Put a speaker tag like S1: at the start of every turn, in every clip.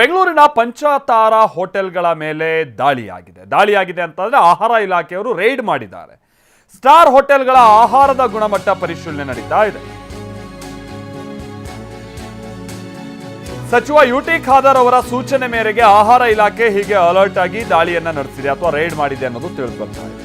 S1: ಬೆಂಗಳೂರಿನ ಪಂಚತಾರಾ ಹೋಟೆಲ್ಗಳ ಮೇಲೆ ದಾಳಿಯಾಗಿದೆ ಅಂತಂದ್ರೆ ಆಹಾರ ಇಲಾಖೆಯವರು ರೈಡ್ ಮಾಡಿದ್ದಾರೆ. ಸ್ಟಾರ್ ಹೋಟೆಲ್ಗಳ ಆಹಾರದ ಗುಣಮಟ್ಟ ಪರಿಶೀಲನೆ ನಡೀತಾ ಇದೆ. ಸಚಿವ ಯುಟಿ ಖಾದರ್ ಅವರ ಸೂಚನೆ ಮೇರೆಗೆ ಆಹಾರ ಇಲಾಖೆ ಹೀಗೆ ಅಲರ್ಟ್ ಆಗಿ ದಾಳಿಯನ್ನ ನಡೆಸಿದೆ ಅಥವಾ ರೈಡ್ ಮಾಡಿದೆ ಅನ್ನೋದು ತಿಳಿದು ಬರ್ತಾ ಇದೆ.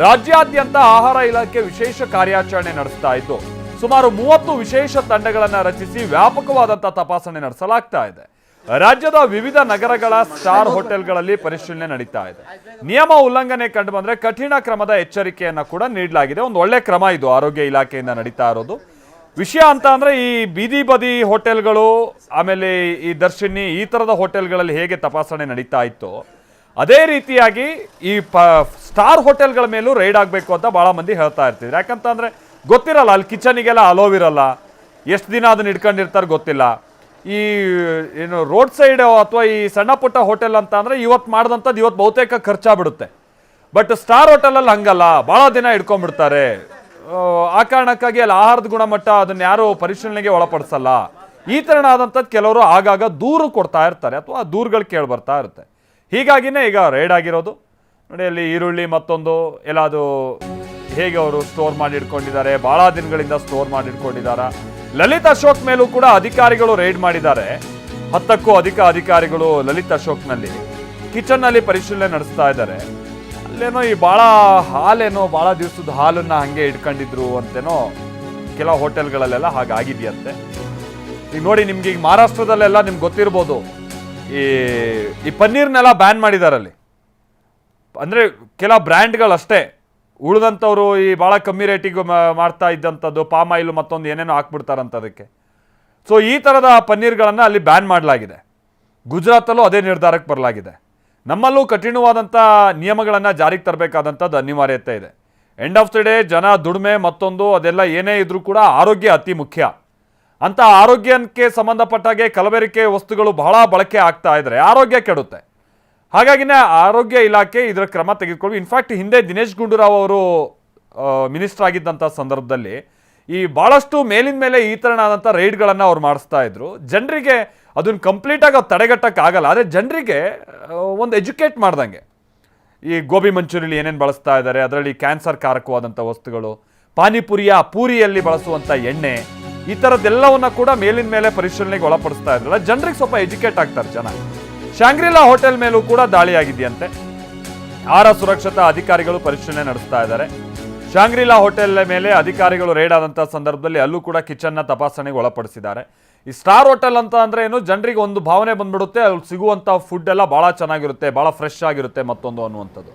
S1: ರಾಜ್ಯಾದ್ಯಂತ ಆಹಾರ ಇಲಾಖೆ ವಿಶೇಷ ಕಾರ್ಯಾಚರಣೆ ನಡೆಸ್ತಾ ಇದ್ದು ಸುಮಾರು 30 ವಿಶೇಷ ತಂಡಗಳನ್ನು ರಚಿಸಿ ವ್ಯಾಪಕವಾದಂತಹ ತಪಾಸಣೆ ನಡೆಸಲಾಗ್ತಾ ಇದೆ. ರಾಜ್ಯದ ವಿವಿಧ ನಗರಗಳ ಸ್ಟಾರ್ ಹೋಟೆಲ್ಗಳಲ್ಲಿ ಪರಿಶೀಲನೆ ನಡೀತಾ ಇದೆ. ನಿಯಮ ಉಲ್ಲಂಘನೆ ಕಂಡು ಬಂದ್ರೆ ಕಠಿಣ ಕ್ರಮದ ಎಚ್ಚರಿಕೆಯನ್ನ ಕೂಡ ನೀಡಲಾಗಿದೆ. ಒಂದು ಒಳ್ಳೆ ಕ್ರಮ ಇದು ಆರೋಗ್ಯ ಇಲಾಖೆಯಿಂದ ನಡೀತಾ ಇರೋದು. ವಿಷಯ ಅಂತ ಅಂದ್ರೆ ಈ ಬೀದಿ ಬದಿ ಹೋಟೆಲ್ಗಳು ಆಮೇಲೆ ಈ ದರ್ಶಿನಿ ಈ ತರದ ಹೋಟೆಲ್ಗಳಲ್ಲಿ ಹೇಗೆ ತಪಾಸಣೆ ನಡೀತಾ ಇತ್ತು ಅದೇ ರೀತಿಯಾಗಿ ಈ ಸ್ಟಾರ್ ಹೋಟೆಲ್ಗಳ ಮೇಲೂ ರೈಡ್ ಆಗಬೇಕು ಅಂತ ಬಹಳ ಮಂದಿ ಹೇಳ್ತಾ ಇರ್ತಿದ್ರು. ಯಾಕಂತಂದ್ರೆ ಗೊತ್ತಿರಲ್ಲ, ಅಲ್ಲಿ ಕಿಚನಿಗೆಲ್ಲ ಅಲೋವ್ ಇರಲ್ಲ, ಎಷ್ಟು ದಿನ ಅದನ್ನ ಇಟ್ಕೊಂಡಿರ್ತಾರೆ ಗೊತ್ತಿಲ್ಲ. ಈ ಏನು ರೋಡ್ ಸೈಡ್ ಅಥವಾ ಈ ಸಣ್ಣ ಪುಟ್ಟ ಹೋಟೆಲ್ ಅಂತ ಅಂದ್ರೆ ಇವತ್ತು ಮಾಡಿದಂಥದ್ದು ಇವತ್ತು ಬಹುತೇಕ ಖರ್ಚಾಗ್ಬಿಡುತ್ತೆ. ಬಟ್ ಸ್ಟಾರ್ ಹೋಟೆಲಲ್ಲಿ ಹಂಗಲ್ಲ, ಭಾಳ ದಿನ ಇಟ್ಕೊಂಡ್ಬಿಡ್ತಾರೆ. ಆ ಕಾರಣಕ್ಕಾಗಿ ಅಲ್ಲಿ ಆಹಾರದ ಗುಣಮಟ್ಟ ಅದನ್ನ ಯಾರು ಪರಿಶೀಲನೆಗೆ ಒಳಪಡಿಸಲ್ಲ. ಈ ಥರನಾದಂಥದ್ದು ಕೆಲವರು ಆಗಾಗ ದೂರು ಕೊಡ್ತಾ ಇರ್ತಾರೆ ಅಥವಾ ದೂರುಗಳು ಕೇಳಿ ಬರ್ತಾ ಇರುತ್ತೆ. ಹೀಗಾಗಿನೇ ಈಗ ರೈಡ್ ಆಗಿರೋದು. ನೋಡಿ, ಅಲ್ಲಿ ಈರುಳ್ಳಿ ಮತ್ತೊಂದು ಎಲ್ಲ ಅದು ಹೇಗೆ ಅವರು ಸ್ಟೋರ್ ಮಾಡಿ ಇಟ್ಕೊಂಡಿದ್ದಾರೆ, ಭಾಳ ದಿನಗಳಿಂದ ಸ್ಟೋರ್ ಮಾಡಿ ಇಟ್ಕೊಂಡಿದ್ದಾರೆ. ಲಲಿತ್ ಅಶೋಕ್ ಮೇಲೂ ಕೂಡ ಅಧಿಕಾರಿಗಳು ರೈಡ್ ಮಾಡಿದ್ದಾರೆ. 10ಕ್ಕೂ ಅಧಿಕ ಅಧಿಕಾರಿಗಳು ಲಲಿತ್ ಅಶೋಕ್ನಲ್ಲಿ ಕಿಚನ್ನಲ್ಲಿ ಪರಿಶೀಲನೆ ನಡೆಸ್ತಾ ಇದ್ದಾರೆ. ಅಲ್ಲೇನೋ ಈ ಭಾಳ ದಿವಸದ ಹಾಲನ್ನ ಹಂಗೆ ಇಟ್ಕೊಂಡಿದ್ರು ಅಂತೇನೋ ಕೆಲವು ಹೋಟೆಲ್ಗಳಲ್ಲೆಲ್ಲ ಹಾಗಾಗಿದೆಯಂತೆ. ಈಗ ನೋಡಿ, ನಿಮ್ಗೆ ಈಗ ಮಹಾರಾಷ್ಟ್ರದಲ್ಲೆಲ್ಲ ನಿಮ್ಗೆ ಗೊತ್ತಿರ್ಬೋದು, ಈ ಪನ್ನೀರ್ನೆಲ್ಲ ಬ್ಯಾನ್ ಮಾಡಿದಾರಲ್ಲಿ. ಅಂದರೆ ಕೆಲವು ಬ್ರ್ಯಾಂಡ್ಗಳಷ್ಟೇ ಉಳಿದಂಥವ್ರು ಈ ಭಾಳ ಕಮ್ಮಿ ರೇಟಿಗೆ ಮಾಡ್ತಾ ಇದ್ದಂಥದ್ದು ಪಾಮ್ ಆಯಿಲ್ ಮತ್ತೊಂದು ಏನೇನೋ ಹಾಕ್ಬಿಡ್ತಾರಂತ ಅದಕ್ಕೆ. ಸೊ ಈ ಥರದ ಪನ್ನೀರ್ಗಳನ್ನು ಅಲ್ಲಿ ಬ್ಯಾನ್ ಮಾಡಲಾಗಿದೆ. ಗುಜರಾತಲ್ಲೂ ಅದೇ ನಿರ್ಧಾರಕ್ಕೆ ಬರಲಾಗಿದೆ. ನಮ್ಮಲ್ಲೂ ಕಠಿಣವಾದಂಥ ನಿಯಮಗಳನ್ನು ಜಾರಿಗೆ ತರಬೇಕಾದಂಥದ್ದು ಅನಿವಾರ್ಯತೆ ಇದೆ. ಎಂಡ್ ಆಫ್ ದಿ ಡೇ ಜನ ದುಡಿಮೆ ಮತ್ತೊಂದು ಅದೆಲ್ಲ ಏನೇ ಇದ್ರೂ ಕೂಡ ಆರೋಗ್ಯ ಅತಿ ಮುಖ್ಯ. ಅಂತ ಆರೋಗ್ಯಕ್ಕೆ ಸಂಬಂಧಪಟ್ಟಾಗೆ ಕಲಬೆರಕೆ ವಸ್ತುಗಳು ಬಹಳ ಬಳಕೆ ಆಗ್ತಾ ಇದ್ರೆ ಆರೋಗ್ಯ ಕೆಡುತ್ತೆ. ಹಾಗಾಗಿನೇ ಆರೋಗ್ಯ ಇಲಾಖೆ ಇದರ ಕ್ರಮ ತೆಗೆದುಕೊಂಡು, ಇನ್ಫ್ಯಾಕ್ಟ್ ಹಿಂದೆ ದಿನೇಶ್ ಗುಂಡೂರಾವ್ ಅವರು ಮಿನಿಸ್ಟರ್ ಆಗಿದ್ದಂಥ ಸಂದರ್ಭದಲ್ಲಿ ಈ ಭಾಳಷ್ಟು ಮೇಲಿನ ಮೇಲೆ ಈ ಥರನಾದಂಥ ರೈಡ್ಗಳನ್ನು ಅವ್ರು ಮಾಡಿಸ್ತಾ ಇದ್ರು. ಜನರಿಗೆ ಅದನ್ನು ಕಂಪ್ಲೀಟಾಗಿ ತಡೆಗಟ್ಟಕ್ಕಾಗಲ್ಲ, ಆದರೆ ಜನರಿಗೆ ಒಂದು ಎಜುಕೇಟ್ ಮಾಡ್ದಂಗೆ ಈ ಗೋಬಿ ಮಂಚೂರಿಯಲ್ಲಿ ಏನೇನು ಬಳಸ್ತಾ ಇದ್ದಾರೆ, ಅದರಲ್ಲಿ ಕ್ಯಾನ್ಸರ್ ಕಾರಕವಾದಂಥ ವಸ್ತುಗಳು, ಪೂರಿಯಲ್ಲಿ ಬಳಸುವಂಥ ಎಣ್ಣೆ, ಈ ಥರದ್ದೆಲ್ಲವನ್ನ ಕೂಡ ಮೇಲಿನ ಮೇಲೆ ಪರಿಶೀಲನೆಗೆ ಒಳಪಡಿಸ್ತಾ ಇದ್ರಲ್ಲ, ಜನರಿಗೆ ಸ್ವಲ್ಪ ಎಜುಕೇಟ್ ಆಗ್ತಾರೆ ಜನ. ಶಾಂಗ್ರಿಲಾ ಹೋಟೆಲ್ ಮೇಲೂ ಕೂಡ ದಾಳಿಯಾಗಿದೆಯಂತೆ. ಆಹಾರ ಸುರಕ್ಷತಾ ಅಧಿಕಾರಿಗಳು ಪರಿಶೀಲನೆ ನಡೆಸ್ತಾ ಇದ್ದಾರೆ. ಶಾಂಗ್ರಿಲಾ ಹೋಟೆಲ್ ಮೇಲೆ ಅಧಿಕಾರಿಗಳು ರೈಡ್ ಆದಂಥ ಸಂದರ್ಭದಲ್ಲಿ ಅಲ್ಲೂ ಕೂಡ ಕಿಚನ್ನ ತಪಾಸಣೆಗೆ ಒಳಪಡಿಸಿದ್ದಾರೆ. ಈ ಸ್ಟಾರ್ ಹೋಟೆಲ್ ಅಂತ ಅಂದ್ರೆ ಏನು, ಜನರಿಗೆ ಒಂದು ಭಾವನೆ ಬಂದ್ಬಿಡುತ್ತೆ, ಅಲ್ಲಿ ಸಿಗುವಂಥ ಫುಡ್ ಎಲ್ಲ ಭಾಳ ಚೆನ್ನಾಗಿರುತ್ತೆ, ಭಾಳ ಫ್ರೆಶ್ ಆಗಿರುತ್ತೆ ಮತ್ತೊಂದು ಅನ್ನುವಂಥದ್ದು.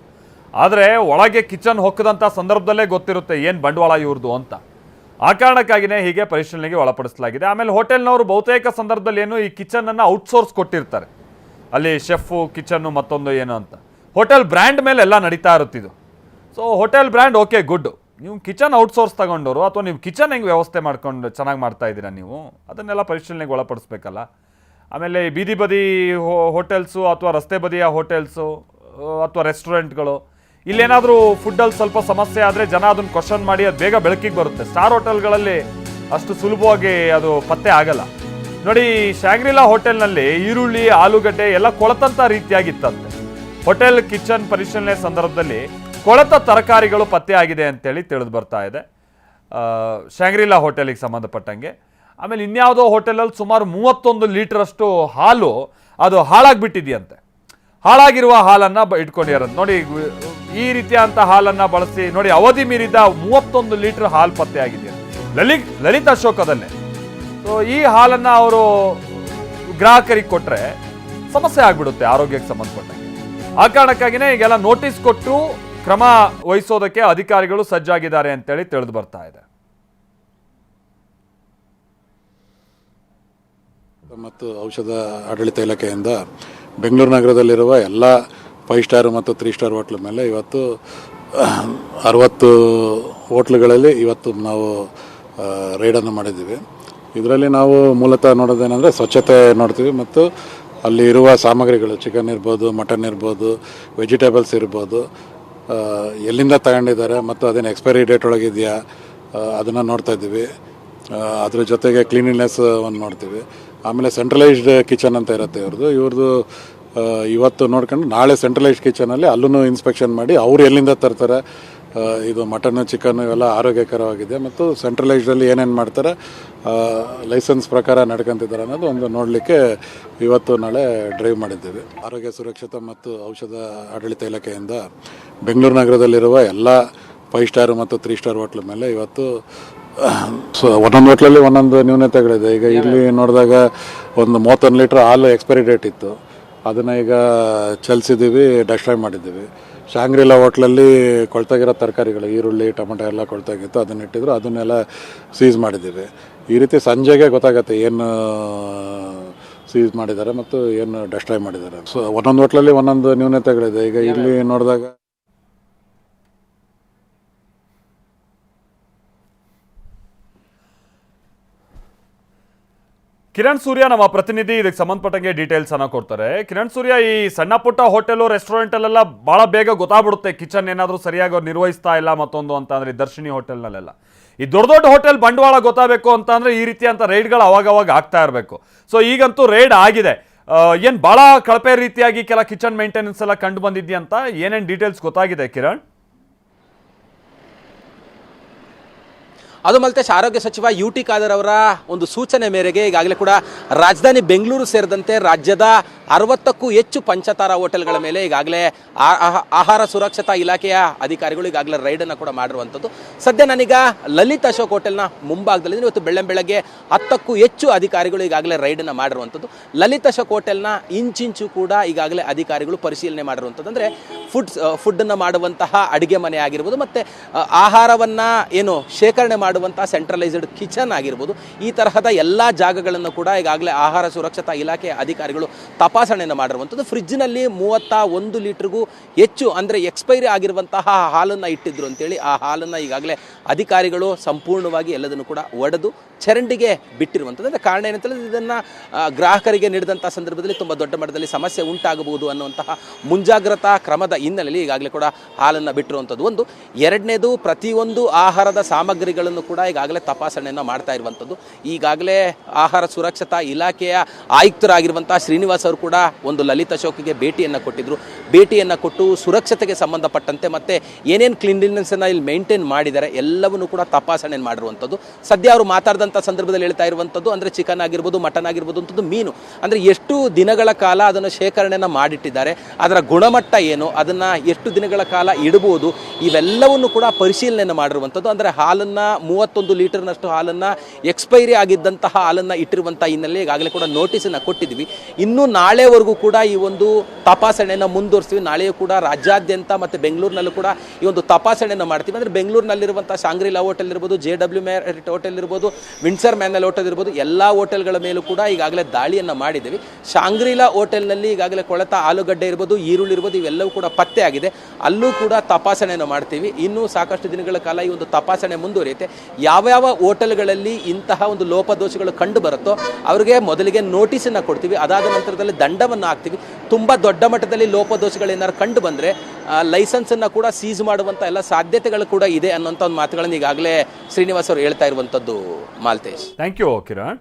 S1: ಆದರೆ ಒಳಗೆ ಕಿಚನ್ ಹೊಕ್ಕದಂಥ ಸಂದರ್ಭದಲ್ಲೇ ಗೊತ್ತಿರುತ್ತೆ ಏನು ಬಂಡವಾಳ ಇವ್ರದ್ದು ಅಂತ. ಆ ಕಾರಣಕ್ಕಾಗಿಯೇ ಹೀಗೆ ಪರಿಶೀಲನೆಗೆ ಒಳಪಡಿಸಲಾಗಿದೆ. ಆಮೇಲೆ ಹೋಟೆಲ್ನವರು ಬಹುತೇಕ ಸಂದರ್ಭದಲ್ಲಿ ಏನು ಈ ಕಿಚನನ್ನು ಔಟ್ಸೋರ್ಸ್ ಕೊಟ್ಟಿರ್ತಾರೆ, ಅಲ್ಲಿ ಶೆಫು ಕಿಚನ್ನು ಮತ್ತೊಂದು ಏನು ಅಂತ. ಹೋಟೆಲ್ ಬ್ರ್ಯಾಂಡ್ ಮೇಲೆ ಎಲ್ಲ ನಡೀತಾ ಇರುತ್ತಿದ್ದು. So hotel brand okay good, ನೀವು ಕಿಚನ್ ಔಟ್ಸೋರ್ಸ್ ತಗೊಂಡವರು ಅಥವಾ ನೀವು ಕಿಚನ್ ಹೆಂಗೆ ವ್ಯವಸ್ಥೆ ಮಾಡ್ಕೊಂಡು ಚೆನ್ನಾಗಿ ಮಾಡ್ತಾ ಇದ್ದೀರಾ ನೀವು, ಅದನ್ನೆಲ್ಲ ಪರಿಶೀಲನೆಗೆ ಒಳಪಡಿಸ್ಬೇಕಲ್ಲ. ಆಮೇಲೆ ಬೀದಿ ಬದಿ ಹೋಟೆಲ್ಸು ಅಥವಾ ರಸ್ತೆ ಬದಿಯ ಹೋಟೆಲ್ಸು ಅಥವಾ ರೆಸ್ಟೋರೆಂಟ್ಗಳು, ಇಲ್ಲೇನಾದರೂ ಫುಡ್ಡಲ್ಲಿ ಸ್ವಲ್ಪ ಸಮಸ್ಯೆ ಆದರೆ ಜನ ಅದನ್ನು ಕ್ವಶನ್ ಮಾಡಿ ಅದು ಬೇಗ ಬೆಳಕಿಗೆ ಬರುತ್ತೆ. ಸ್ಟಾರ್ ಹೋಟೆಲ್ಗಳಲ್ಲಿ ಅಷ್ಟು ಸುಲಭವಾಗಿ ಅದು ಪತ್ತೆ ಆಗಲ್ಲ. ನೋಡಿ, ಶಾಂಗ್ರಿಲಾ ಹೋಟೆಲ್ನಲ್ಲಿ ಈರುಳ್ಳಿ ಆಲೂಗಡ್ಡೆ ಎಲ್ಲ ಕೊಳತಂಥ ರೀತಿಯಾಗಿತ್ತಂತೆ. ಹೋಟೆಲ್ ಕಿಚನ್ ಪರಿಶೀಲನೆ ಸಂದರ್ಭದಲ್ಲಿ ಕೊಳೆತ ತರಕಾರಿಗಳು ಪತ್ತೆ ಆಗಿದೆ ಅಂತೇಳಿ ತಿಳಿದು ಬರ್ತಾ ಇದೆ ಶಾಂಗ್ರಿಲಾ ಹೋಟೆಲಿಗೆ ಸಂಬಂಧಪಟ್ಟಂಗೆ. ಆಮೇಲೆ ಇನ್ಯಾವುದೋ ಹೋಟೆಲಲ್ಲಿ ಸುಮಾರು 31 ಲೀಟರಷ್ಟು ಹಾಲು ಅದು ಹಾಳಾಗಿಬಿಟ್ಟಿದೆಯಂತೆ. ಹಾಳಾಗಿರುವ ಹಾಲನ್ನು ಇಟ್ಕೊಂಡಿರೋದು ನೋಡಿ, ಈ ರೀತಿಯಾದಂಥ ಹಾಲನ್ನು ಬಳಸಿ ನೋಡಿ, ಅವಧಿ ಮೀರಿದ 31 ಲೀಟರ್ ಹಾಲು ಪತ್ತೆ ಆಗಿದೆ ಲಲಿತ್ ಅಶೋಕದಲ್ಲೇ. ಸೊ ಈ ಹಾಲನ್ನು ಅವರು ಗ್ರಾಹಕರಿಗೆ ಕೊಟ್ಟರೆ ಸಮಸ್ಯೆ ಆಗಿಬಿಡುತ್ತೆ ಆರೋಗ್ಯಕ್ಕೆ ಸಂಬಂಧಪಟ್ಟಂಗೆ. ಆ ಕಾರಣಕ್ಕಾಗಿಯೇ ಈಗೆಲ್ಲ ನೋಟಿಸ್ ಕೊಟ್ಟು ಕ್ರಮ ವಹಿಸೋದಕ್ಕೆ ಅಧಿಕಾರಿಗಳು ಸಜ್ಜಾಗಿದ್ದಾರೆ ಅಂತೇಳಿ ತಿಳಿದು ಬರ್ತಾ ಇದೆ.
S2: ಮತ್ತು ಔಷಧ ಆಡಳಿತ ಇಲಾಖೆಯಿಂದ ಬೆಂಗಳೂರು ನಗರದಲ್ಲಿರುವ ಎಲ್ಲ 5 ಸ್ಟಾರ್ ಮತ್ತು 3 ಸ್ಟಾರ್ ಹೋಟ್ಲ್ ಮೇಲೆ ಇವತ್ತು 60 ಹೋಟ್ಲುಗಳಲ್ಲಿ ಇವತ್ತು ನಾವು ರೈಡನ್ನು ಮಾಡಿದ್ದೀವಿ. ಇದರಲ್ಲಿ ನಾವು ಮೂಲತಃ ನೋಡೋದೇನೆಂದರೆ ಸ್ವಚ್ಛತೆ ನೋಡ್ತೀವಿ ಮತ್ತು ಅಲ್ಲಿ ಇರುವ ಸಾಮಗ್ರಿಗಳು, ಚಿಕನ್ ಇರ್ಬೋದು, ಮಟನ್ ಇರ್ಬೋದು, ವೆಜಿಟೇಬಲ್ಸ್ ಇರ್ಬೋದು, ಎಲ್ಲಿಂದ ತಗೊಂಡಿದ್ದಾರೆ ಮತ್ತು ಅದೇನು ಎಕ್ಸ್ಪೈರಿ ಡೇಟ್ ಒಳಗಿದೆಯಾ ಅದನ್ನು ನೋಡ್ತಾ ಇದ್ದೀವಿ. ಅದ್ರ ಜೊತೆಗೆ ಕ್ಲೀನಿನೆಸ್ ಒಂದು ನೋಡ್ತೀವಿ. ಆಮೇಲೆ ಸೆಂಟ್ರಲೈಸ್ಡ್ ಕಿಚನ್ ಅಂತ ಇರುತ್ತೆ ಇವ್ರದ್ದು ಇವತ್ತು ನೋಡ್ಕೊಂಡು ನಾಳೆ ಸೆಂಟ್ರಲೈಸ್ಡ್ ಕಿಚನಲ್ಲಿ ಅಲ್ಲೂ ಇನ್ಸ್ಪೆಕ್ಷನ್ ಮಾಡಿ ಅವ್ರು ಎಲ್ಲಿಂದ ತರ್ತಾರೆ, ಇದು ಮಟನ್ನು ಚಿಕನ್ ಇವೆಲ್ಲ ಆರೋಗ್ಯಕರವಾಗಿದೆ ಮತ್ತು ಸೆಂಟ್ರಲೈಸ್ಡಲ್ಲಿ ಏನೇನು ಮಾಡ್ತಾರೆ ಲೈಸೆನ್ಸ್ ಪ್ರಕಾರ ನಡ್ಕೊಂತಿದ್ದಾರೆ ಅನ್ನೋದು ಒಂದು ನೋಡಲಿಕ್ಕೆ ಇವತ್ತು ನಾಳೆ ಡ್ರೈವ್ ಮಾಡಿದ್ದೇವೆ. ಆರೋಗ್ಯ ಸುರಕ್ಷತಾ ಮತ್ತು ಔಷಧ ಆಡಳಿತ ಇಲಾಖೆಯಿಂದ ಬೆಂಗಳೂರು ನಗರದಲ್ಲಿರುವ ಎಲ್ಲ 5 ಸ್ಟಾರ್ ಮತ್ತು 3 ಸ್ಟಾರ್ ಹೋಟ್ಲ ಮೇಲೆ ಇವತ್ತು ಒಂದೊಂದು ಹೋಟ್ಲಲ್ಲಿ ಒಂದೊಂದು ನ್ಯೂನತೆಗಳಿದೆ. ಈಗ ಇಲ್ಲಿ ನೋಡಿದಾಗ ಒಂದು 31 ಲೀಟ್ರ್ ಹಾಲು ಎಕ್ಸ್ಪೈರಿ ಡೇಟ್ ಇತ್ತು, ಅದನ್ನು ಈಗ ಚಲಿಸಿದ್ದೀವಿ, ಡೆಸ್ಟ್ರಾಯ್ ಮಾಡಿದ್ದೀವಿ. ಶಾಂಗ್ರಿಲಾ ಹೋಟ್ಲಲ್ಲಿ ಕೊಳ್ತಾಗಿರೋ ತರಕಾರಿಗಳು, ಈರುಳ್ಳಿ ಟೊಮೆಟೊ ಎಲ್ಲ ಕೊಳ್ತಾಗಿತ್ತು, ಅದನ್ನ ಇಟ್ಟಿದ್ರು, ಅದನ್ನೆಲ್ಲ ಸೀಸ್ ಮಾಡಿದ್ದೀವಿ. ಈ ರೀತಿ ಸಂಜೆಗೆ ಗೊತ್ತಾಗತ್ತೆ ಏನು ಸೀಸ್ ಮಾಡಿದ್ದಾರೆ ಮತ್ತು ಏನು ಡೆಸ್ಟ್ರಾಯ್ ಮಾಡಿದ್ದಾರೆ. ಸೊ ಒಂದೊಂದು ಹೋಟ್ಲಲ್ಲಿ ಒಂದೊಂದು ನ್ಯೂನತೆಗಳಿದೆ. ಈಗ ಇಲ್ಲಿ ನೋಡಿದಾಗ
S1: ಕಿರಣ್ ಸೂರ್ಯ ನಮ್ಮ ಪ್ರತಿನಿಧಿ ಇದಕ್ಕೆ ಸಂಬಂಧಪಟ್ಟಂಗೆ ಡೀಟೇಲ್ಸ್ ಅನ್ನ ಕೊಡ್ತಾರೆ. ಕಿರಣ್ ಸೂರ್ಯ, ಈ ಸಣ್ಣ ಪುಟ್ಟ ಹೋಟೆಲು ರೆಸ್ಟೋರೆಂಟಲ್ಲೆಲ್ಲ ಬಹಳ ಬೇಗ ಗೊತ್ತಾಗ್ಬಿಡುತ್ತೆ ಕಿಚನ್ ಏನಾದರೂ ಸರಿಯಾಗಿ ಅವ್ರು ನಿರ್ವಹಿಸ್ತಾ ಇಲ್ಲ ಮತ್ತೊಂದು ಅಂತ ಅಂದ್ರೆ ದರ್ಶಿನಿ ಹೋಟೆಲ್ನಲ್ಲೆಲ್ಲ. ಈ ದೊಡ್ಡ ದೊಡ್ಡ ಹೋಟೆಲ್ ಬಂಡವಾಳ ಗೊತ್ತಾಗಬೇಕು ಅಂತ ಅಂದ್ರೆ ಈ ರೀತಿಯಂತ ರೈಡ್ಗಳು ಅವಾಗವಾಗ ಆಗ್ತಾ ಇರಬೇಕು. ಸೊ ಈಗಂತೂ ರೈಡ್ ಆಗಿದೆ. ಏನು ಬಹಳ ಕಳಪೆ ರೀತಿಯಾಗಿ ಕೆಲ ಕಿಚನ್ ಮೇಂಟೆನೆನ್ಸ್ ಎಲ್ಲ ಕಂಡು ಬಂದಿದ್ಯಂತ ಏನೇನು ಡೀಟೇಲ್ಸ್ ಗೊತ್ತಾಗಿದೆ ಕಿರಣ್?
S3: ಅದು ಮಲ್ತೇಶ್, ಆರೋಗ್ಯ ಸಚಿವ UT ಖಾದರ್ ಅವರ ಒಂದು ಸೂಚನೆ ಮೇರೆಗೆ ಈಗಾಗಲೇ ಕೂಡ ರಾಜಧಾನಿ ಬೆಂಗಳೂರು ಸೇರಿದಂತೆ ರಾಜ್ಯದ 60ಕ್ಕೂ ಹೆಚ್ಚು ಪಂಚತಾರಾ ಹೋಟೆಲ್ಗಳ ಮೇಲೆ ಈಗಾಗಲೇ ಆಹಾರ ಸುರಕ್ಷತಾ ಇಲಾಖೆಯ ಅಧಿಕಾರಿಗಳು ಈಗಾಗಲೇ ರೈಡನ್ನು ಕೂಡ ಮಾಡಿರುವಂಥದ್ದು. ಸದ್ಯ ನಾನೀಗ ಲಲಿತ್ ಅಶೋಕ್ ಹೋಟೆಲ್ನ ಮುಂಭಾಗದಲ್ಲಿ ಇವತ್ತು ಬೆಳಗ್ಗೆ 10ಕ್ಕೂ ಹೆಚ್ಚು ಅಧಿಕಾರಿಗಳು ಈಗಾಗಲೇ ರೈಡನ್ನು ಮಾಡಿರುವಂಥದ್ದು. ಲಲಿತ್ ಅಶೋಕ್ ಹೋಟೆಲ್ನ ಇಂಚಿಂಚು ಕೂಡ ಈಗಾಗಲೇ ಅಧಿಕಾರಿಗಳು ಪರಿಶೀಲನೆ ಮಾಡಿರುವಂಥದ್ದು. ಅಂದರೆ ಫುಡ್ಡನ್ನು ಮಾಡುವಂತಹ ಅಡುಗೆ ಮನೆ ಆಗಿರ್ಬೋದು, ಮತ್ತು ಆಹಾರವನ್ನು ಏನು ಶೇಖರಣೆ ಮಾಡುವಂತಹ ಸೆಂಟ್ರಲೈಸ್ಡ್ ಕಿಚನ್ ಆಗಿರ್ಬೋದು, ಈ ತರಹದ ಎಲ್ಲ ಜಾಗಗಳನ್ನು ಕೂಡ ಈಗಾಗಲೇ ಆಹಾರ ಸುರಕ್ಷತಾ ಇಲಾಖೆಯ ಅಧಿಕಾರಿಗಳು ತಪಾಸಣೆಯನ್ನು ಮಾಡಿರುವಂಥದ್ದು. ಫ್ರಿಡ್ಜ್ನಲ್ಲಿ 31 ಲೀಟರ್ಗೂ ಹೆಚ್ಚು ಅಂದರೆ ಎಕ್ಸ್ಪೈರಿ ಆಗಿರುವಂತಹ ಹಾಲನ್ನು ಇಟ್ಟಿದ್ರು ಅಂತೇಳಿ ಆ ಹಾಲನ್ನು ಈಗಾಗಲೇ ಅಧಿಕಾರಿಗಳು ಸಂಪೂರ್ಣವಾಗಿ ಎಲ್ಲದನ್ನು ಕೂಡ ಒಡೆದು ಚರಂಡಿಗೆ ಬಿಟ್ಟಿರುವಂಥದ್ದು. ಅಂದರೆ ಕಾರಣ ಏನಂತಂದರೆ ಇದನ್ನು ಗ್ರಾಹಕರಿಗೆ ನೀಡಿದಂಥ ಸಂದರ್ಭದಲ್ಲಿ ತುಂಬ ದೊಡ್ಡ ಮಟ್ಟದಲ್ಲಿ ಸಮಸ್ಯೆ ಉಂಟಾಗಬಹುದು ಅನ್ನುವಂತಹ ಮುಂಜಾಗ್ರತಾ ಕ್ರಮದ ಹಿನ್ನೆಲೆಯಲ್ಲಿ ಈಗಾಗಲೇ ಕೂಡ ಹಾಲನ್ನು ಬಿಟ್ಟಿರುವಂಥದ್ದು ಒಂದು. ಎರಡನೇದು, ಪ್ರತಿಯೊಂದು ಆಹಾರದ ಸಾಮಗ್ರಿಗಳನ್ನು ಕೂಡ ಈಗಾಗಲೇ ತಪಾಸಣೆಯನ್ನು ಮಾಡ್ತಾ ಇರುವಂಥದ್ದು. ಈಗಾಗಲೇ ಆಹಾರ ಸುರಕ್ಷತಾ ಇಲಾಖೆಯ ಆಯುಕ್ತರಾಗಿರುವಂತಹ ಶ್ರೀನಿವಾಸ್ ಅವರು ಕೂಡ ಒಂದು ಲಲಿತ್ ಅಶೋಕ್ಗೆ ಭೇಟಿಯನ್ನು ಕೊಟ್ಟಿದ್ದರು. ಭೇಟಿಯನ್ನು ಕೊಟ್ಟು ಸುರಕ್ಷತೆಗೆ ಸಂಬಂಧಪಟ್ಟಂತೆ ಮತ್ತು ಏನೇನು ಕ್ಲೀನ್ಲಿನೆಸ್ಸನ್ನು ಇಲ್ಲಿ ಮೇಂಟೈನ್ ಮಾಡಿದ್ದಾರೆ ಎಲ್ಲವನ್ನೂ ಕೂಡ ತಪಾಸಣೆ ಮಾಡಿರುವಂಥದ್ದು. ಸದ್ಯ ಅವರು ಮಾತಾಡಿದಂಥ ಸಂದರ್ಭದಲ್ಲಿ ಹೇಳ್ತಾ ಇರುವಂಥದ್ದು ಅಂದರೆ ಚಿಕನ್ ಆಗಿರ್ಬೋದು, ಮಟನ್ ಆಗಿರ್ಬೋದು ಅಂಥದ್ದು, ಮೀನು ಅಂದರೆ ಎಷ್ಟು ದಿನಗಳ ಕಾಲ ಅದನ್ನು ಶೇಖರಣೆಯನ್ನು ಮಾಡಿಟ್ಟಿದ್ದಾರೆ, ಅದರ ಗುಣಮಟ್ಟ ಏನು, ಅದನ್ನು ಎಷ್ಟು ದಿನಗಳ ಕಾಲ ಇಡಬಹುದು, ಇವೆಲ್ಲವನ್ನು ಕೂಡ ಪರಿಶೀಲನೆಯನ್ನು ಮಾಡಿರುವಂಥದ್ದು. ಅಂದರೆ ಹಾಲನ್ನು 31 ಲೀಟರ್ನಷ್ಟು ಹಾಲನ್ನು ಎಕ್ಸ್ಪೈರಿ ಆಗಿದ್ದಂತಹ ಹಾಲನ್ನು ಇಟ್ಟಿರುವಂಥ ಹಿನ್ನೆಲೆ ಈಗಾಗಲೇ ಕೂಡ ನೋಟಿಸನ್ನು ಕೊಟ್ಟಿದ್ದೀವಿ. ಇನ್ನೂ ನಾಳೆವರೆಗೂ ಕೂಡ ಈ ಒಂದು ತಪಾಸಣೆಯನ್ನು ಮುಂದುವರಿಸ್ತೀವಿ. ನಾಳೆಯೂ ಕೂಡ ರಾಜ್ಯಾದ್ಯಂತ ಮತ್ತು ಬೆಂಗಳೂರಿನಲ್ಲೂ ಕೂಡ ಈ ಒಂದು ತಪಾಸಣೆಯನ್ನು ಮಾಡ್ತೀವಿ. ಅಂದರೆ ಬೆಂಗಳೂರಿನಲ್ಲಿರುವಂಥ ಶಾಂಗ್ರಿಲಾ ಹೋಟೆಲ್ ಇರ್ಬೋದು, JW ಮ್ಯಾರಿಯಟ್ ಹೋಟೆಲ್ ಇರ್ಬೋದು, ವಿಂಡ್ಸರ್ ಮ್ಯಾನಲ್ ಹೋಟೆಲ್ ಇರ್ಬೋದು, ಎಲ್ಲ ಹೋಟೆಲ್ಗಳ ಮೇಲೂ ಕೂಡ ಈಗಾಗಲೇ ದಾಳಿಯನ್ನು ಮಾಡಿದ್ದೀವಿ. ಶಾಂಗ್ರಿಲಾ ಹೋಟೆಲ್ನಲ್ಲಿ ಈಗಾಗಲೇ ಕೊಳೆತ ಆಲೂಗಡ್ಡೆ ಇರ್ಬೋದು, ಈರುಳ್ಳಿ ಇರ್ಬೋದು, ಇವೆಲ್ಲವೂ ಕೂಡ ಪತ್ತೆ ಆಗಿದೆ. ಅಲ್ಲೂ ಕೂಡ ತಪಾಸಣೆಯನ್ನು ಮಾಡ್ತೀವಿ. ಇನ್ನೂ ಸಾಕಷ್ಟು ದಿನಗಳ ಕಾಲ ಈ ಒಂದು ತಪಾಸಣೆ ಮುಂದುವರಿಯುತ್ತೆ. ಯಾವ್ಯಾವ ಹೋಟೆಲ್ಗಳಲ್ಲಿ ಇಂತಹ ಒಂದು ಲೋಪದೋಷಗಳು ಕಂಡು ಬರುತ್ತೋ ಅವರಿಗೆ ಮೊದಲಿಗೆ ನೋಟಿಸನ್ನು ಕೊಡ್ತೀವಿ. ಅದಾದ ನಂತರದಲ್ಲಿ ದಂಡವನ್ನು ಹಾಕ್ತೀವಿ. ತುಂಬ ದೊಡ್ಡ ಮಟ್ಟದಲ್ಲಿ ಲೋಪದೋಷಗಳೇನಾದ್ರು ಕಂಡು ಬಂದರೆ ಲೈಸೆನ್ಸನ್ನು ಕೂಡ ಸೀಸ್ ಮಾಡುವಂಥ ಎಲ್ಲ ಸಾಧ್ಯತೆಗಳು ಕೂಡ ಇದೆ ಅನ್ನೋಂಥ ಒಂದು ಮಾತುಗಳನ್ನು ಈಗಾಗಲೇ ಶ್ರೀನಿವಾಸ್ ಅವರು ಹೇಳ್ತಾ ಇರುವಂಥದ್ದು. Maltesh,
S1: thank you Kiran.